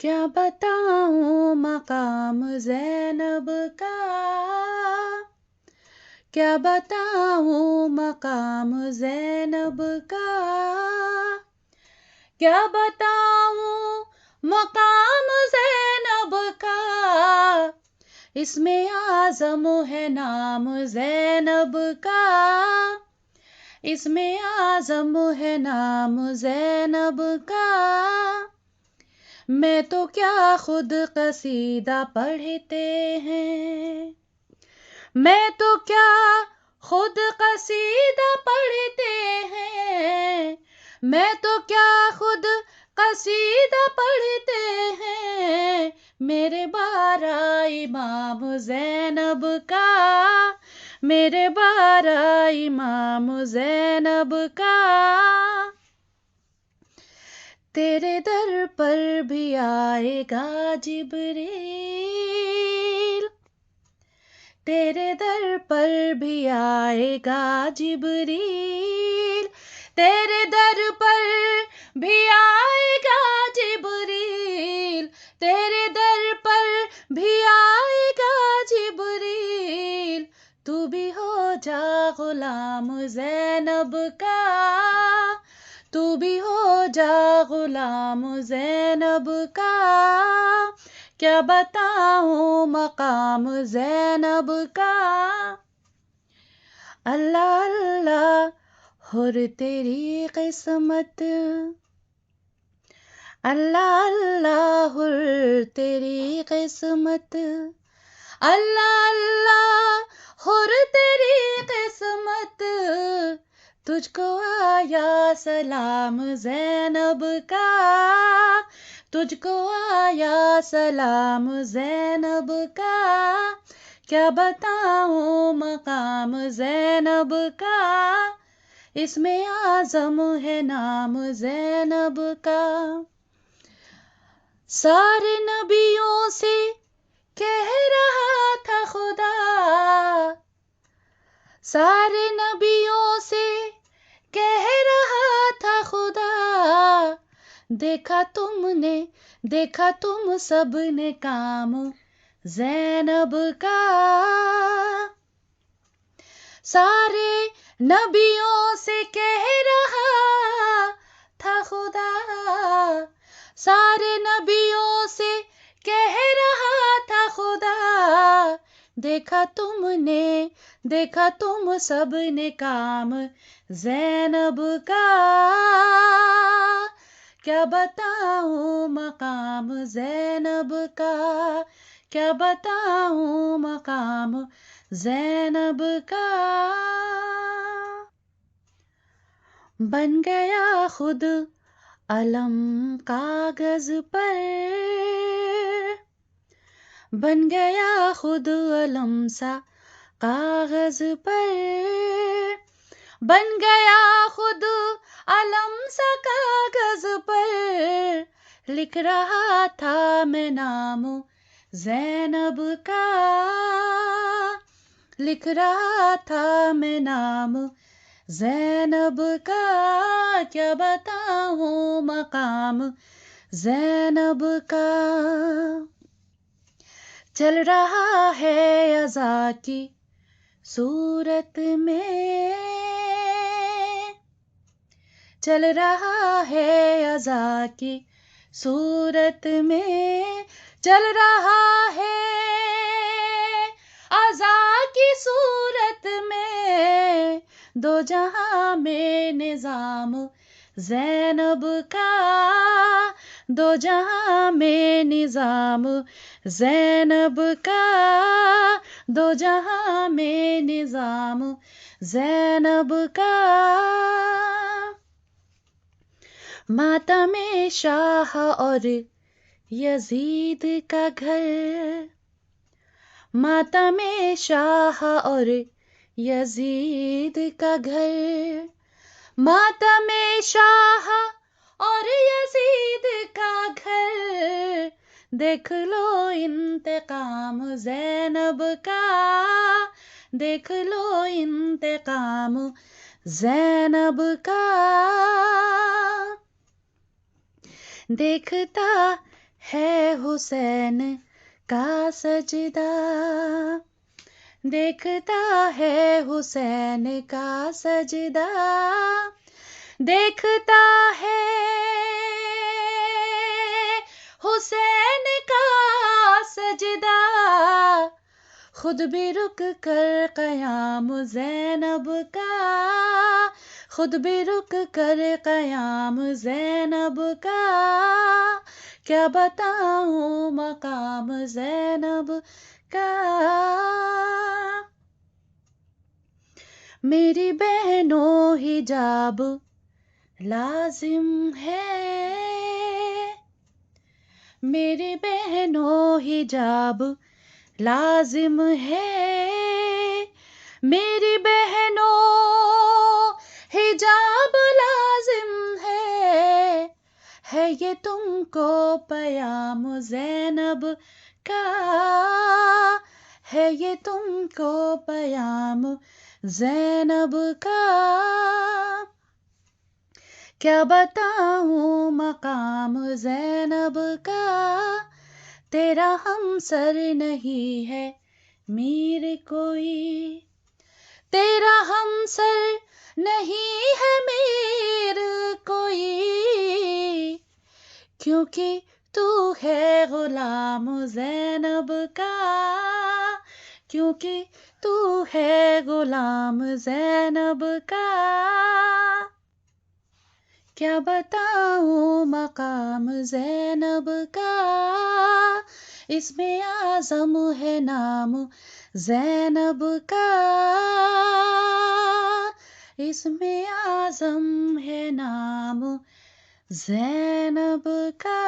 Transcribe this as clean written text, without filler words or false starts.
کیا بتاؤں مقام زینب کا، کیا بتاؤں مقام زینب کا، کیا بتاؤں مقام زینب کا، اس میں اعظم ہے نام زینب کا، اس میں اعظم ہے نام زینب کا، میں تو کیا خود قصیدہ پڑھتے ہیں، میں تو کیا خود قصیدہ پڑھتے ہیں، میں تو کیا خود قصیدہ پڑھتے ہیں، میرے بارہ امام زینب کا، میرے بارہ امام زینب کا، تیرے در پر بھی آئے گا جبریل، تیرے در پر بھی آئے گا جبریل، تیرے در پر بھی آئے گا جبریل، تیرے در پر بھی آئے گا جبریل، تو بھی ہو جا غلام زینب کا، تو بھی ہو جا غلام زینب کا، کیا بتاؤں مقام زینب کا، اللہ اللہ حر تیری قسمت، اللہ اللہ حر تیری قسمت، اللہ اللہ حر تیری قسمت، تجھ کو آیا سلام زینب کا، تجھ کو آیا سلام زینب کا، کیا بتاؤں مقام زینب کا، اس میں اعظم ہے نام زینب کا، سارے نبیوں سے کہہ رہا تھا خدا، سارے نبیوں سے کہہ رہا تھا خدا، دیکھا تم سب نے کام زینب کا، سارے نبیوں سے کہہ رہا تھا خدا، سارے نبیوں سے کہہ رہا تھا خدا، دیکھا تم سب نے کام زینب کا، کیا بتاؤں مقام زینب کا، کیا بتاؤں مقام زینب کا، بن گیا خود علم کاغذ پر، بن گیا خود علم سا کاغذ پر، بن گیا خود علم سا کاغذ پر، لکھ رہا تھا میں نام زینب کا، لکھ رہا تھا میں نام زینب کا، کیا بتاؤں مقام زینب کا، چل رہا ہے عزا کی صورت میں، چل رہا ہے عزا کی صورت میں، چل رہا ہے عزا کی صورت میں، دو جہاں میں نظام زینب کا، دو جہاں میں نظام زینب کا، دو جہاں میں نظام زینب کا، ماتم شاہ اور یزید کا گھر، ماتم شاہ اور یزید کا گھر، ماتم شاہ اور یزید کا گھر، دیکھ لو انتقام زینب کا، دیکھ لو انتقام زینب کا، دیکھتا ہے حسین کا سجدہ، دیکھتا ہے حسین کا سجدہ، دیکھتا ہے حسین کا سجدہ، خود بھی رک کر قیام زینب کا، خود بھی رک کر قیام زینب کا، کیا بتاؤں مقام زینب کا۔ میری بہنوں حجاب لازم ہے، میری بہنوں حجاب لازم ہے، میری بہنوں حجاب لازم ہے یہ تم کو پیام زینب کا، ہے یہ تم کو پیام زینب کا، کیا بتاؤں مقام زینب کا۔ تیرا ہمسر نہیں ہے میر کوئی، تیرا ہمسر نہیں ہے میر کوئی، کیونکہ تو ہے غلام زینب کا، کیونکہ تو ہے غلام زینب کا، کیا بتاؤں مقام زینب کا۔ اسم اعظم ہے نام زینب کا، اسم اعظم ہے نام زینب کا۔